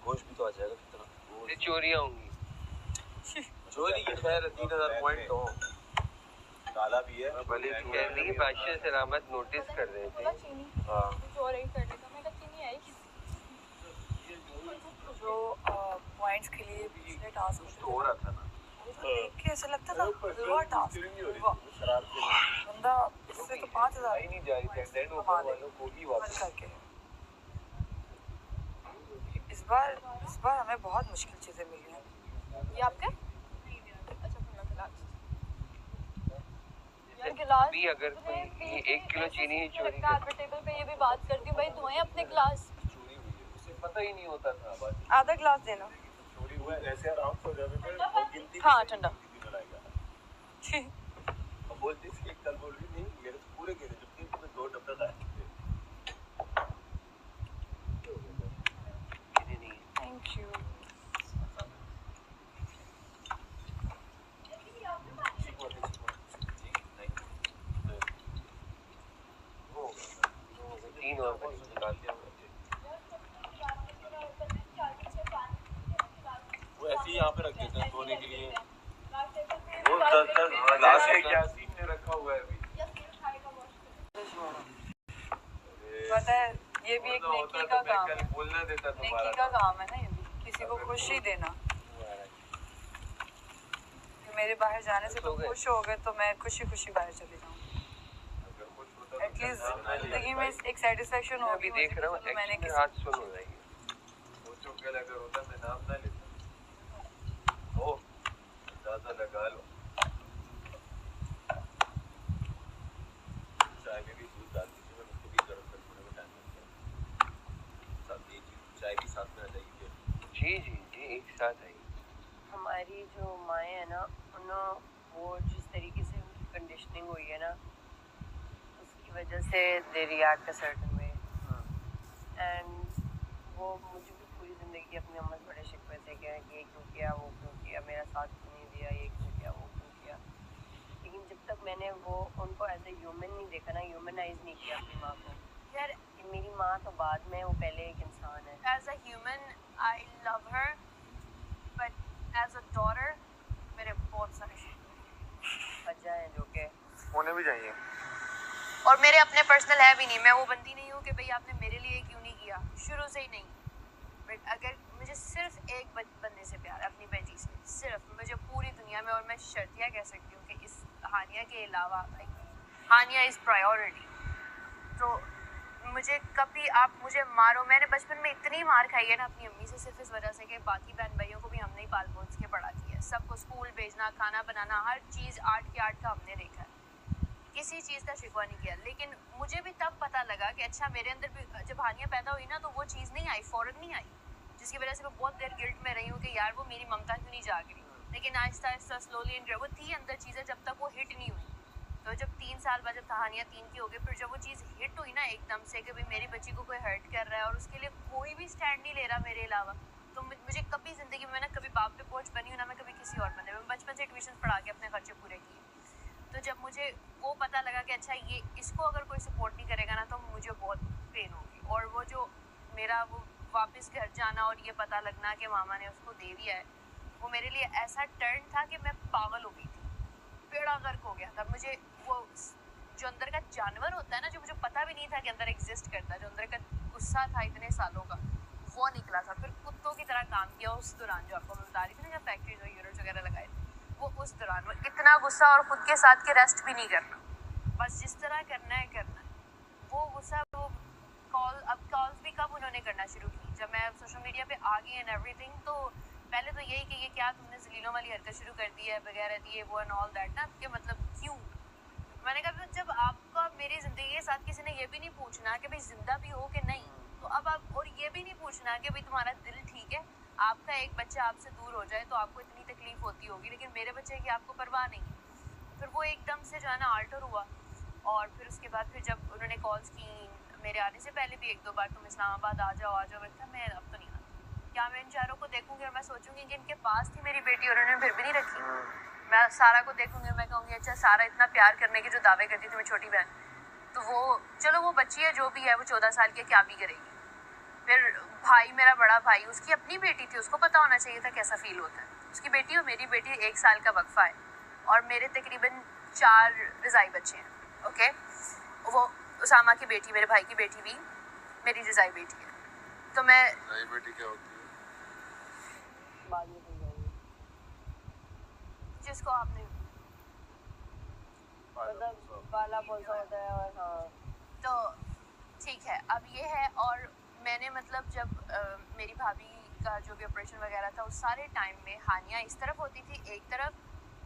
गोश्त भी तो आ जाएगा कितना। चोरियां होंगी। चोरी की खैर 3000 पॉइंट तो काला भी है। भले कह रही है बादशाह सलामत नोटिस कर रहे थे। हाँ कुछ और ही कर लेता। मैं चीनी आई जो पॉइंट्स के लिए पिछले टास्क कुछ तो हो रहा था ना, देख के ऐसा लगता था हुआ टास्क बंदा इससे तो 5000 ही नहीं जा रही थी एंड ऊपर वालों को ही वापस करके। इस बार हमें बहुत मुश्किल चीजें मिली हैं। ये आपके अच्छा पूरा गिलास भी अगर कोई 1 किलो चीनी ही चोरी कर टेबल पे ये भी बात करती हूँ भाई दुआएं अपने गिलास चोरी हुई है, उसे पता ही नहीं होता था। आधा गिलास देना चोरी हुआ है ऐसे आराम से हो जावे पे और गिनती हाँ ठंडा अब बोलती थी कल बोल रही नहीं मेरे तो पूरे गिने जबकि तुम्हें 2 डब्बे लाए थे। Thank you. तीन और निकाल दिया वो ऐसे ही यहाँ पे रख देते हैं धोने के लिए। वो 10 ग्लास है क्या सीन में रखा हुआ है अभी। पता है ये भी एक नेकी का काम है। बोलना देता नेकी का काम है ना ये भी किसी को खुशी देना। मेरे बाहर जाने से तो खुश हो गए तो मैं खुशी खुशी बाहर चली जाऊँ। एटलीस्ट जिंदगी में एक सेटिस्फेक्शन होगी। अभी देख रहा हूँ मैंने किसी हाथ सुन हो जाएगी। सोचो क्या अगर होता मैं नाम ना लेता। ओ ज़्यादा लगा लो। चाय में भी दूध डाल दीजिए, मैं उसको भी गर्म करने में टाइम लगता है। साथ ही चाय भी साथ में आ जाएगी। जी एक साथ आई। हमारी जो माएँ हैं ना वो जिस तरीके से उनकी कंडीशनिंग हुई है ना उसकी वजह से they react a certain way and वो मुझे भी पूरी ज़िंदगी अपनी अम्मा से बड़े शिकवे से कहा कि ये क्यों किया वो क्यों किया मेरा साथ क्यों नहीं दिया ये क्यों किया वो क्यों किया। लेकिन जब तक मैंने वो उनको एज ए ह्यूमन नहीं देखा ना ह्यूमनाइज नहीं किया अपनी माँ को। यार मेरी माँ तो बाद में वो पहले एक इंसान है। As a human I love her but as a daughter मेरे बहुत सारे वजह है जो कि होने भी चाहिए और मेरे अपने पर्सनल है भी नहीं। मैं वो बंदी नहीं हूँ कि भाई आपने मेरे लिए क्यों नहीं किया शुरू से ही नहीं। बट अगर मुझे सिर्फ एक बंदे से प्यार अपनी बेटी से सिर्फ मुझे पूरी दुनिया में और मैं शर्तिया कह सकती हूँ कि इस हानिया के अलावा भाई हानिया इज़ प्रायोरिटी। तो मुझे कभी आप मुझे मारो। मैंने बचपन में इतनी मार खाई है ना अपनी अम्मी से सिर्फ इस वजह से कि बाकी बहन भाइयों को भी हमने ही पाल पोस के पढ़ाती है। सबको स्कूल भेजना खाना बनाना हर चीज़ 8 के 8 का हमने देखा है। किसी चीज़ का शिकवा नहीं किया। लेकिन मुझे भी तब पता लगा कि अच्छा मेरे अंदर भी जब हानिया पैदा हुई ना तो वो चीज़ नहीं आई फ़ौरन नहीं आई जिसकी वजह से मैं बहुत देर गिल्ट में रही हूँ कि यार वो मेरी ममता क्यों नहीं जाग रही। लेकिन आहिस्ता आहिस्ता स्लोली एंड वो थी अंदर चीज़ें जब तक वो हिट नहीं हुई। तो जब 3 साल बाद जब कहानियाँ 3 की हो गई फिर जब वो चीज़ हिट हुई ना एकदम से कि भाई मेरी बच्ची को कोई हर्ट कर रहा है और उसके लिए कोई भी स्टैंड नहीं ले रहा मेरे अलावा। तो मुझे कभी ज़िंदगी में ना कभी बाप पे पहुँच बनी हूँ ना मैं कभी किसी और बंदे में बचपन से ट्यूशन पढ़ा के अपने खर्चे पूरे किए। तो जब मुझे वो पता लगा कि अच्छा ये इसको अगर कोई सपोर्ट नहीं करेगा ना तो मुझे बहुत पेन होगी। और वो जो मेरा वो वापस घर जाना और ये पता लगना कि मामा ने उसको दे दिया है वो मेरे लिए ऐसा टर्न था कि मैं पागल हो गई थी। बेड़ा गर्क हो गया था। मुझे वो जो अंदर का जानवर होता है ना जो मुझे पता भी नहीं था कि अंदर एग्जिस्ट करता है जो अंदर का गुस्सा था इतने सालों का वो निकला था। फिर कुत्तों की तरह काम किया उस दौरान जो आपको मैं बता रही थी ना जब फैक्ट्रीज और यूनिट्स वगैरह लगाए थे वो उस दौरान वो इतना गुस्सा और खुद के साथ के रेस्ट भी नहीं करना बस जिस तरह करना है करना वो गुस्सा वो कॉल्स भी कब उन्होंने करना शुरू की जब मैं सोशल मीडिया पे आ गई एंड एवरीथिंग। तो पहले तो यही कि ये क्या तुमने जलीलों वाली हरकत शुरू कर दी है वगैरह ये वो एंड ऑल दैट ना कि मतलब क्यों। मैंने कहा जब आपका मेरी ज़िंदगी के साथ किसी ने ये भी नहीं पूछना कि भाई जिंदा भी हो कि नहीं तो अब आप और ये भी नहीं पूछना कि भाई तुम्हारा दिल ठीक है आपका एक बच्चा आपसे दूर हो जाए तो आपको इतनी तकलीफ होती होगी लेकिन मेरे बच्चे की आपको परवाह नहीं। फिर वो एकदम से जो है ना आल्टर हुआ और फिर उसके बाद फिर जब उन्होंने कॉल्स की मेरे आने से पहले भी 1-2 बार तुम इस्लामाबाद आ जाओ मैं कहा मैं अब तो नहीं आती। क्या मैं इन चारों को देखूंगी और मैं सोचूंगी कि इनके पास थी मेरी बेटी और उन्होंने फिर भी नहीं रखी। मैं सारा को देखूंगी मैं कहूँगी अच्छा सारा इतना प्यार करने के जो दावे करती थी मेरी छोटी बहन तो वो चलो वो बच्ची है जो भी है वो 14 साल की क्या भी करेगी। फिर भाई, मेरा बड़ा भाई, उसकी अपनी बेटी थी, उसको पता होना चाहिए था कैसा फील होता है। उसकी बेटी और मेरी बेटी 1 साल का वक्फा है, और मेरे तकरीबन 4 रज़ाई बच्चे हैं। ओके, वो उसामा की बेटी, मेरे भाई की बेटी भी मेरी रज़ाई बेटी है। तो मैं रज़ाई बेटी क्या होती है? बाद में समझाएंगे। जिसको आपने मतलब पाला पोसा होता है। और हाँ, तो ठीक है, अब ये है। और मैंने मतलब जब मेरी भाभी का जो भी ऑपरेशन वगैरह था, उस सारे टाइम में हानिया इस तरफ होती थी एक तरफ,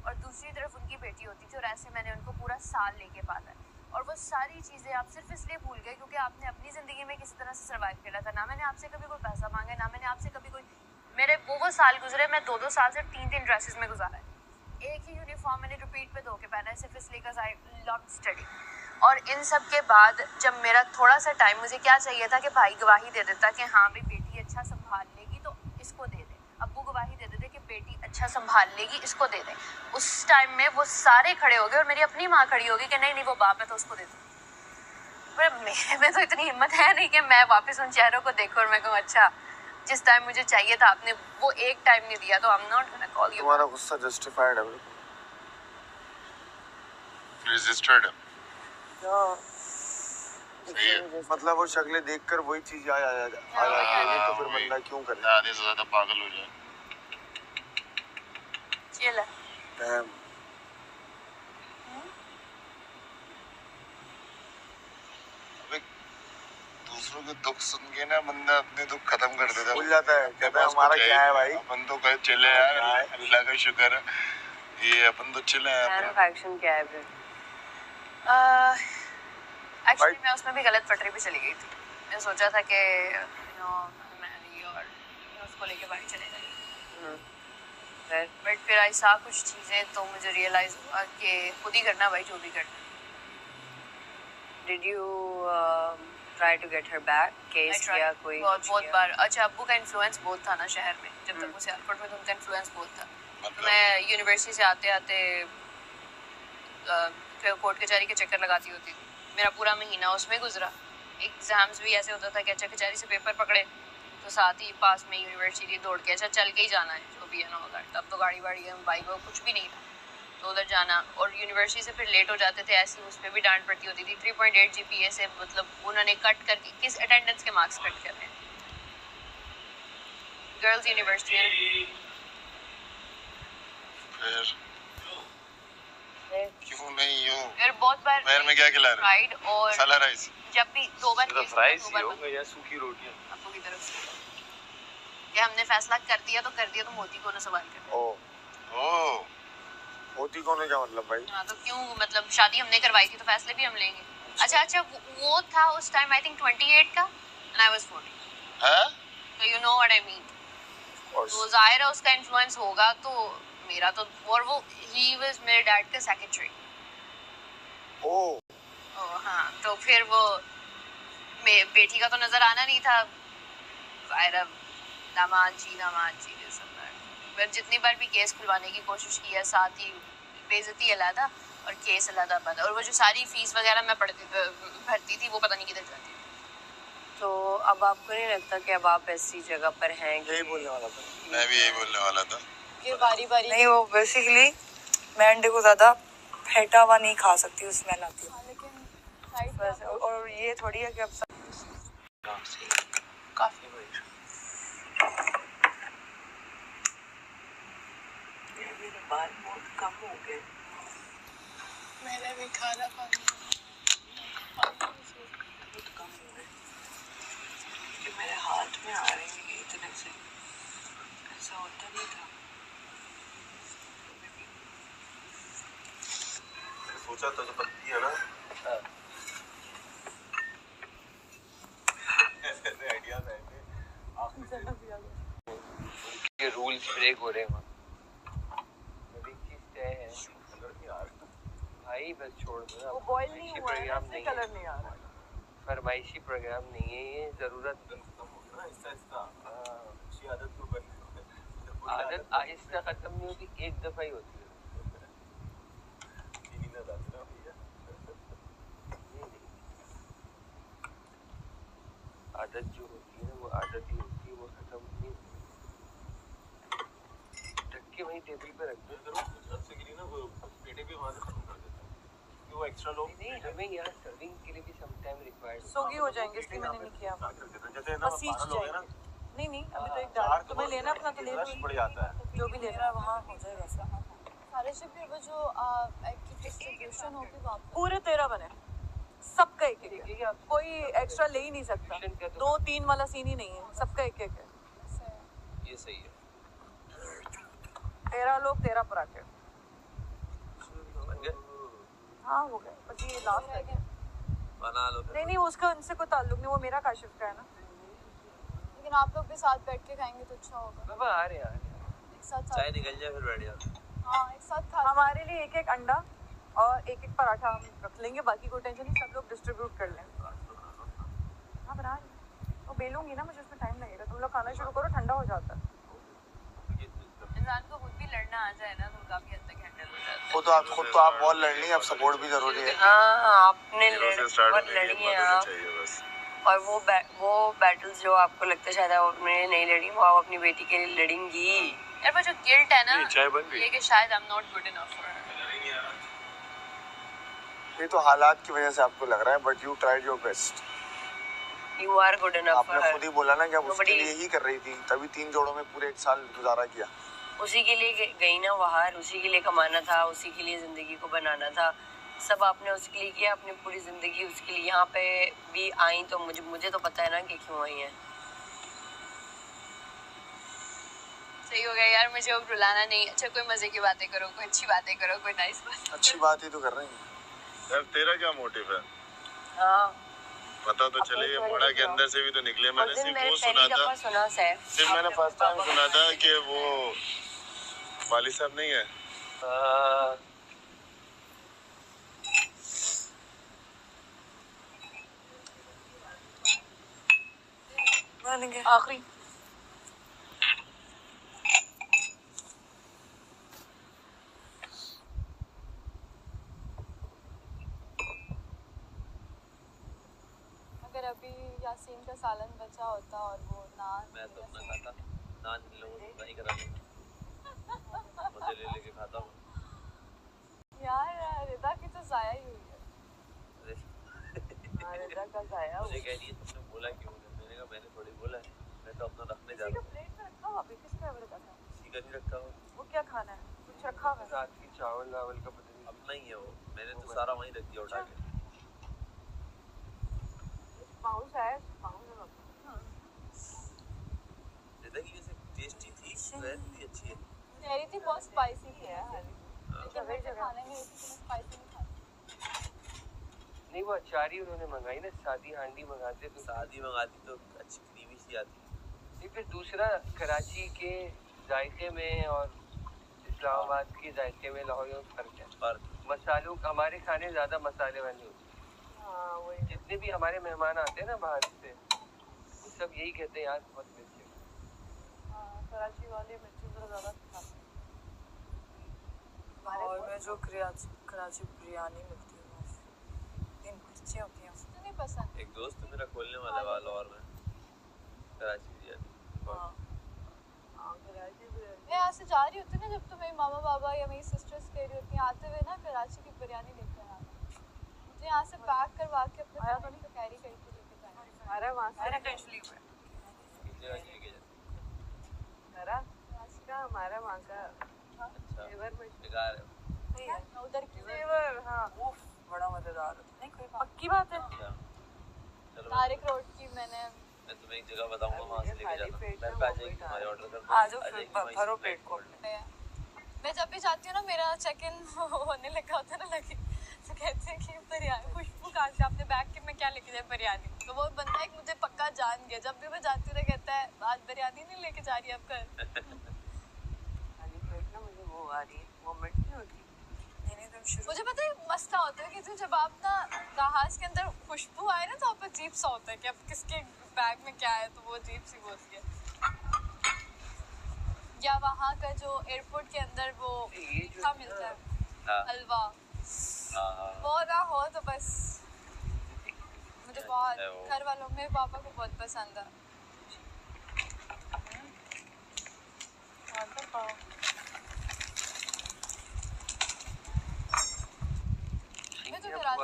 और दूसरी तरफ उनकी बेटी होती थी, और ऐसे मैंने उनको पूरा साल लेके पाला है। और वो सारी चीज़ें आप सिर्फ इसलिए भूल गए क्योंकि आपने अपनी ज़िंदगी में किसी तरह से सर्वाइव किया था। ना मैंने आपसे कभी कोई पैसा मांगा, ना मैंने आपसे कभी कोई, मेरे वो साल गुजरे, मैं 2-2 साल से 3-3 ड्रेसेस में गुजारा है। एक ही यूनिफॉर्म मैंने रिपीट पे धो के पहना है, सिर्फ इसलिए बिकॉज़ आई लव स्टडी। और इन सब के बाद जब मेरा थोड़ा सा टाइम, मुझे क्या चाहिए था कि भाई गवाही दे देता कि हाँ भाई बेटी अच्छा संभाल लेगी तो इसको दे दे, अब्बू गवाही दे देते कि बेटी अच्छा संभाल लेगी इसको दे दे। उस टाइम में वो सारे खड़े हो गए और मेरी अपनी माँ खड़ी होगी कि नहीं नहीं वो बाप है तो उसको दे दो। पर मेरे में तो इतनी हिम्मत है नहीं कि मैं वापस उन चेहरों को देखूं और मैं कहूँ अच्छा जिस टाइम मुझे चाहिए था आपने वो एक टाइम नहीं दिया, तो I am not gonna call you. तुम्हारा गुस्सा जस्टिफाइड है बिल्कुल, रजिस्टर्ड है। हाँ, सही है। मतलब वो शक्लें देखकर वही चीज आ जाती है, तो फिर बंदा क्यों करे? आधे से ज्यादा पागल हो जाए। चिल है। Damn. अबे दूसरों के दुख सुन के ना बंदा अपने दुख खत्म कर देता है, भूल जाता है, कहता है हमारा क्या है भाई, अपन तो कहे चिल है यार, अल्लाह का शुक्र है, ये अपन तो चिल है। मैन्युफैक्चरिंग क्या है फिर? एक्चुअली मैं उसमें भी गलत पटरी पे चली गई थी। मैं सोचा था कि यू नो मैरी और उसको लेके बाहर चले जाएंगे, बट फिर ऐसा कुछ चीज़ें तो मुझे रियलाइज़ हुआ कि खुद ही करना भाई जो भी करना। Did you try to get her back? Case किया कोई? बहुत बार। अच्छा, अब्बू का इन्फ्लुएंस बहुत था ना शहर में, जब तक वो सियालकोट में था उनका इन्फ्लुएंस बहुत था। तो मैं यूनिवर्सिटी से आते आते कोर्ट कचहरी के चक्कर लगाती होती थी। मेरा पूरा महीना उसमें गुजरा। एग्जाम्स भी ऐसे होता था कि अच्छा कचहरी से पेपर पकड़े तो साथ ही पास में यूनिवर्सिटी दौड़ के अच्छा चल के ही जाना है जो भी है ना होगा। तब तो गाड़ी वाड़ी बाइक वो कुछ भी नहीं था, तो उधर जाना। और यूनिवर्सिटी से फिर लेट हो जाते थे, ऐसी उस पर भी डांट पड़ती होती थी। 3.8 GPA से मतलब उन्होंने कट करके किस अटेंडेंस के मार्क्स कट कर रहे हैं। गर्ल्स यूनिवर्सिटी है। क्यों नहीं हो? फिर बहुत बार पैर में क्या खिला रहे? फ्राइड और मसाला राइस। जब भी 2 बार सिर्फ राइस ही होगा या सूखी रोटियां आपको की तरफ से कि हमने फैसला कर दिया तो मोती को ना सवाल कर। ओ मोती कौन है, क्या मतलब भाई? हाँ, तो क्यों, मतलब शादी हमने करवाई थी तो फैसले भी हम लेंगे। अच्छा वो था उस टाइम आई थिंक 28 का एंड आई वाज 40। हैं? तो you know what I mean. तो जाहिर है उसका इन्फ्लुएंस होगा, तो मेरा तो, और वो ही वाज मेरे डैड का सेक्रेटरी। ओ हाँ, तो फिर वो बेटी का तो नजर आना नहीं था, दामाद जी ये सब। मैं जितनी बार भी केस खुलवाने की कोशिश की है, साथ ही बेइज्जती अलहदा और केस अलहदा बंद, और वो जो सारी फीस वगैरह मैं भरती थी वो पता नहीं किधर जाती। तो अब आपको नहीं लगता कि अब आप ऐसी जगह पर हैं? यही बोलने वाला था मैं भी, यही बोलने वाला था कि बारी बारी नहीं, वो बेसिकली मैं अंडे को ज़्यादा फेंटा हुआ नहीं खा सकती, उसमें लाती हूँ। लेकिन और ये थोड़ी है कि अब काफी बड़ी बाल बहुत कम हो गए। मेरे भी खाना पानी बहुत कम हो गए कि मेरे हाथ में आ रही है इतने से, ऐसा होता नहीं था। सोचा तो जो पत्ती है ना, ऐसे आइडियाज आए थे के रूल्स ब्रेक हो रहे हैं वहाँ। एक चीज तय है भाई, बस छोड़ दो ना। वो बॉयल नहीं हुआ है ना, इससे कलर नहीं आ रहा। फरमाइशी प्रोग्राम नहीं है ये, जरूरत अच्छी आदत तो बनी, आदत आहिस्ता खत्म नहीं होती, एक दफा ही होती है। आदत जो होती है ना वो आदत ही होती है। वहीं टेबल पे रख दो। अच्छे के लिए ना वो पेटे भी वहाँ से खत्म कर देता है कि वो एक्स्ट्रा लोग नहीं, हमें यहाँ सर्विंग के लिए भी सम टाइम रिक्वायर्ड सोगी हो जाएंगे इसलिए मैंने नहीं किया। स्टार्ट कर देता है। जैसे ना बस सीख 12 लोग हैं ना, जाएंगे। नहीं अभी तो एक डाल तुम्हें लेना अपना तो ले लो, रश बढ़ जाता है। जो भी लेना है वहाँ हो जाएगा सब। सारे से फिर वो जो एग की डिस्ट्रीब्यूशन होगी वहाँ पे पूरे 13 बने, सबका एक एक है, देखिए आप कोई एक्स्ट्रा ले ही नहीं सकता। 2-3 वाला सीन ही नहीं है, सबका एक एक है। ये सही है। 13 लोग 13 पराठे। बन गए? हाँ हो गए, बस ये लास्ट है। बना लो। नहीं उसका उनसे कोई ताल्लुक नहीं, वो मेरा काशिफ का है ना। लेकिन आप लोग भी साथ बैठ के खाएंगे तो अच्छा होगा। बाबा आ रहे हैं। एक साथ चाय निकल जाए फिर बैठ जाओ। हाँ एक साथ खा हमारे लिए एक एक अंडा और एक एक पराठा हम रख लेंगे, बाकी कोई टेंशन नहीं, सब लोग डिस्ट्रीब्यूट कर लेंगे। हाँ बना रही वो बेलूंगी ना, मुझे उसमें टाइम लगेगा। तुम लोग खाना शुरू करो, ठंडा हो जाता है। इंसान को खुद भी लड़ना आ जाए ना तो काफी हद तक हैंडल हो जाता है। खुद तो आप बहुत लड़ ली, अब सपोर्ट भी जरूरी है। हाँ आपने बहुत लड़ी है आप, और वो बैटल्स जो आपको लगता है शायद आप मैंने नहीं लड़ी, वो आप अपनी बेटी के लिए लड़ेंगी। यार वो जो गिल्ट है ना चाय बन गई। ये कि शायद I am not good enough for her. ये तो हालात की वजह से आपको लग रहा है, but you tried your best. You are good enough for आपने खुद हर। ही बोला ना कि आप उसके Nobody- लिए ही कर रही थी, तभी 3 जोड़ों में पूरे 1 साल गुजारा किया। उसी के लिए गई ना बाहर, उसी के लिए कमाना था, उसी के लिए जिंदगी को बनाना था, सब आपने उसके लिए किया, अपनी पूरी जिंदगी उसके लिए। यहाँ पे भी आई तो मुझे तो पता है ना कि क्यों आई है। सही हो गया यार, मुझे अब रुलाना नहीं। अच्छा कोई मजे की बातें करो, कोई अच्छी बातें करो, कोई नाइस बात। अच्छी बात ही तो कर रही हैं। यार तेरा क्या मोटिव है? हाँ पता तो चले, ये मोड़ा के अंदर से भी तो निकले। मैंने उस दिन सिर्फ मैंने वो पहली सुना था, दफा सुना सैफ। सिर्फ मैंने फर्स्ट टाइम सुना था कि वो वाली साहब नहीं है। आखिरी अगर अभी यासीन का सालन बचा होता और वो नान मैं तो अपना खाता नान इन लोगों से नहीं करा मजे ले लेके खाता हूँ। यार रिदा की तो जाया ही हुई है। रिदा का जाया मुझे कह रही है तुमने बोला क्यों? मैंने कहा मैंने थोड़ी बोला है, मैं तो अपना रखने जा रहा हूँ। प्लेट में रखा हुआ अभी किसका है रिदा का? किसी का नहीं रखा हुआ, वो क्या खाना है? कुछ रखा हुआ है? रात की चावल वावल का पता नहीं। अपना ही है वो। मैंने तो सारा वहीं रख दिया उठा के। पाउच है, पाउच है बाबा। रिदा की वैसे टेस्टी थी, वैसे भी अच्छी है। कह रही थी बहुत स्पाइसी है यार, जगह लेकिन जगह खाने में इतनी स्पाइसी नहीं खाती। नहीं वो अचारी उन्होंने मंगाई ना, सादी हांडी मंगाते तो शादी मंगाती तो अच्छी क्रीमी सी आती। नहीं, फिर दूसरा कराची के जायके में और इस्लामाबाद के जायके में लाहौर में फर्क है। पर मसालों हमारे खाने ज्यादा मसाले वाले होते हाँ वही। हैं। जितने भी हमारे मेहमान आते हैं ना बाहर से, वो सब यही कहते हैं यार बहुत मिर्ची है। हाँ कराची वाले मिर्ची जरा ज़्यादा खाते हैं। और में जो कराची बिरयानी मिलती है वो तीन मिर्ची होती हैं। मुझे नहीं पसंद। एक दोस्त मेरा खोलने वाला है लाहौर में कराची बिरयानी। हाँ कराची बिरयानी। मैं यहाँ से जा रही होती ना, जब तो मेरी मामा बाबा या मेरी सिस्टर्स कह रही होती हैं आते हुए ना कराची की बिरयानी लेकर आना, मुझे यहाँ से पैक करवा के अपने आया फोन पे कैरी करके लेके जाना। हमारा वहाँ से टेंशनली हुआ किस जगह से लेके जाते? हमारा का हमारा वहाँ का अच्छा फ्लेवर में बेकार है। सही है। उधर की फ्लेवर हाँ उफ बड़ा मजेदार होता है। नहीं कोई पक्की बात है। अच्छा चलो तारिक रोड की मैंने मैं तुम्हें एक जगह बताऊंगा, वहाँ से लेके जाना। पेट घर में पे आ वो जाएगी, भी खा तुम्हारे रहे ऑर्डर कर दो। आ जाओ आ फिर जाएगी, वहीं भरो से पेट को। मैं जब भी जाती हूँ ना, मेरा चेक इन होने लगा होता है ना लगे, तो कहते हैं कि बिरयानी खुशबू कहाँ से, आपने बैग के में क्या लेके जाए बिरयानी। तो वो बंदा एक मुझे पक्का जान गया, जब भी मैं जाती हूँ तो कहता है आज बिरयानी नहीं लेके जा रही अब घर। खाली पेट ना मुझे वो आ रही है, वोमिट नहीं होती। नहीं तुम शुरू मुझे पता है मस्त होता है कि तो जब आप ना जहाज के अंदर खुशबू आए ना तो आप अजीब सा होता है कि अब किसके बैग में क्या है, तो वो अजीब सी होती है। या वहाँ का जो एयरपोर्ट के अंदर वो मीठा मिलता है हाँ हलवा, हाँ वो ना हो तो बस मुझे बहुत, है वो। घर वालों में पापा को बहुत पसंद है। आता पाओ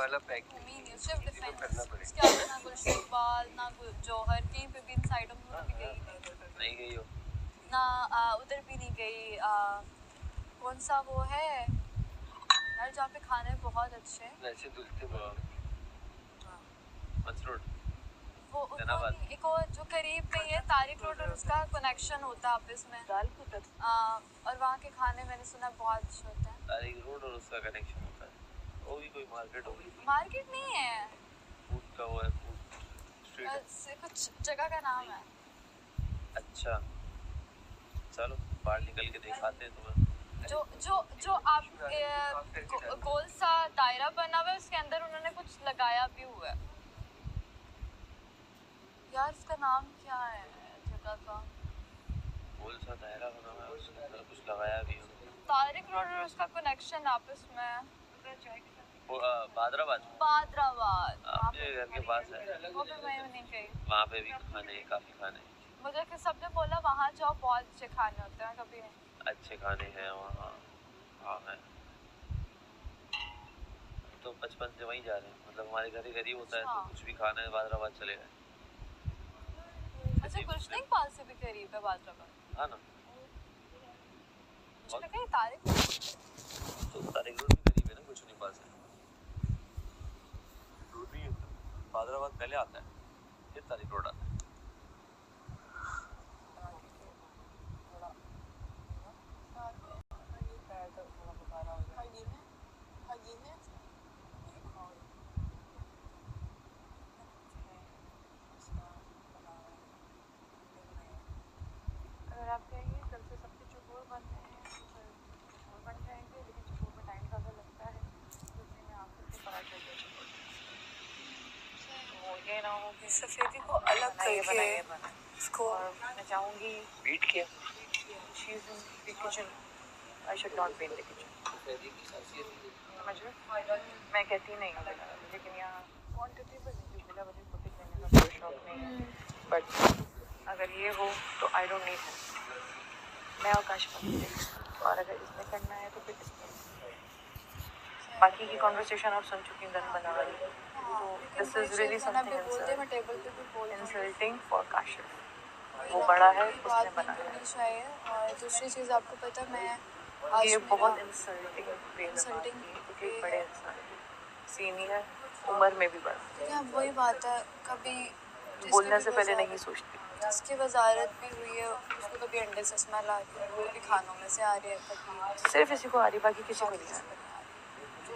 वाला पैक सिर्फ डिफेंस उसके आगे ना गुलशन इकबाल ना जौहर कहीं पे भी इन साइडों में भी गई नहीं गई हो ना उधर भी नहीं गई कौन सा वो है यार जहाँ पे खाने बहुत अच्छे हैं वैसे दुलते मसरूड वो नहीं, एक और जो करीब में ही है तारिक रोड और उसका कनेक्शन होता है आपस में और वहाँ के खाने मैंने सुना बहुत अच्छे होते हैं तारिक रोड और उसका कनेक्शन होता है वो भी कोई मार्केट होगी मार्केट नहीं है फूड का वो है फूड स्ट्रीट कुछ जगह का नाम है अच्छा चलो बाहर निकल के दिखाते हैं तुम्हें जो आप गोल सा दायरा बना हुआ है उसके अंदर उन्होंने कुछ लगाया भी हुआ है यार उसका नाम क्या है जगह का गोल सा दायरा बना हुआ है उसके अंदर कुछ लगाया भी हो तारिक रोड और उसका कनेक्शन आपस में बादराबाद आपके घर के पास है वो भी मैं नहीं गई वहाँ पे भी खाने काफी खाने मुझे कि सबने बोला वहाँ जाओ बहुत अच्छे खाने होते हैं कभी नहीं अच्छे खाने हैं वहाँ हाँ है तो बचपन से वहीं जा रहे हैं मतलब हमारे घर ही करीब होता है तो कुछ भी खाना है बादराबाद चले गए अच्छा गुलशन इकबाल से भी करीब है बादराबाद हाँ ना मुझे लगा ये तारिक तो तारिक रोड भी करीब है ना गुलशन इकबाल से दूर नहीं है बादराबाद पहले आता है फिर तारिक रोड आता है अगर आप कहेंगे कल से सबके चुकोर बन रहे हैं तो फिर और बन जाएंगे लेकिन चुकोर में टाइम ज़्यादा लगता है क्योंकि मैं आखिर के पराठे दे वो ये ना हो कि सफेदी को अलग करके इसको मैं चाहूँगी बीट किया she is in the kitchen I should not be in the kitchen समझ रहे मैं कहती नहीं हूँ लेकिन यहाँ क्वान्टिटी पर नहीं बिना वजह फुटेज लेने का कोई शौक नहीं है बट अगर ये हो तो आई डोंट नीड है मैं आकाश पर और अगर इसमें करना है तो फिर इसमें बाकी की कॉन्वर्सेशन आप सुन चुकी हैं गन बना वाली तो this is really something insulting for Kashif वो बड़ा है उसने बनाया है और दूसरी चीज़ आपको पता मैं ये बहुत इंसल्टिंग क्योंकि बड़े इंसान सीनियर उम्र में भी बड़ा वही बात है कभी बोलने से पहले नहीं सोचती जिसकी वजारत भी हुई है उसको कभी अंडे से स्मेल आ रही है वो भी खानों में से आ रही है कभी सिर्फ इसी को आ रही बाकी किसी को नहीं आ रही तो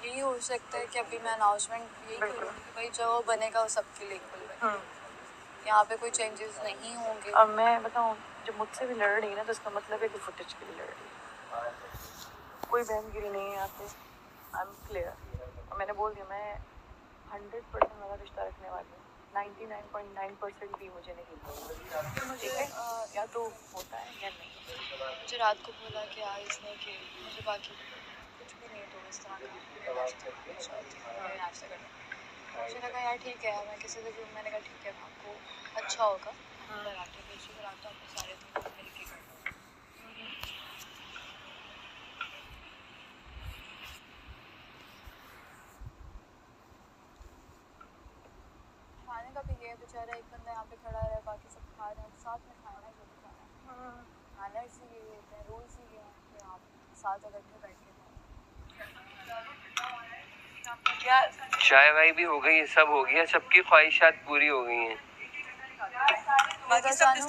यही हो सकता है कि अभी मैं अनाउंसमेंट यही करूँगी कि भाई जो बनेगा वो सबके लिए खुल रहा है यहाँ पे कोई चेंजेस नहीं होंगे और मैं बताऊँ जब मुझसे भी लड़ रही है ना तो इसका मतलब है कि फुटेज के लिए लड़ रही है कोई बहनगिरी नहीं है यहाँ पे आई एम क्लियर और मैंने बोल दिया मैं 100% वाला रिश्ता रखने वाली हूँ 99.9% भी मुझे नहीं ठीक है या तो होता है या नहीं मुझे रात को बोला कि यार इसने कि मुझे बाकी कुछ भी नहीं तो इस तरह का नाश्ता करना मुझे लगा यार ठीक है मैं किसी से मैंने कहा ठीक है आपको अच्छा होगा पराठे भेजिए रात तो आपको सारे दिन मिल के करना खाने का भी ये बेचारा एक बंदा यहाँ पे खड़ा रहा बाकी सब खा रहे हैं साथ में खाना जो भी खाना है खाना इसीलिए लेते हैं रोज़ ही ये हैं कि आप साथ अगर में बैठ के क्या चाय वाय भी हो गई है सब हो गया सबकी ख्वाहिशात पूरी हो गई हैं मैं तो जानूँ